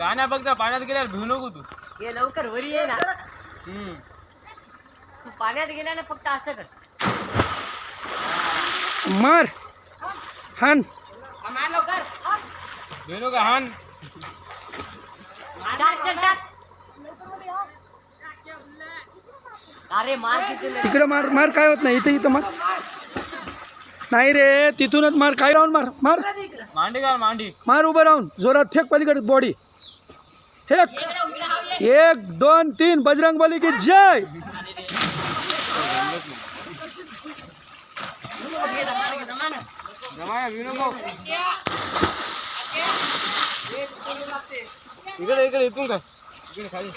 काय नाही बघ पाण्यात गेल्यावर भिऊ नको तू. ये लवकर वरी ये ना. तू पाण्यात गेला ना फक्त असं कर. मार हान मार लवकर. भिऊ नको हान. अरे मार तिकडे मार मार काय होत नाही. इथं मार नाही रे तिथूनच मार. काय राहून मार मार मांडी घाल मांडी. मार उभं राहून जोरात फेक पलीकडे बॉडी फेक. 1 2 3 बजरंगबली की जय. जमाया भिऊ नको. इकडे इकडे इथून काय इकडे खाली.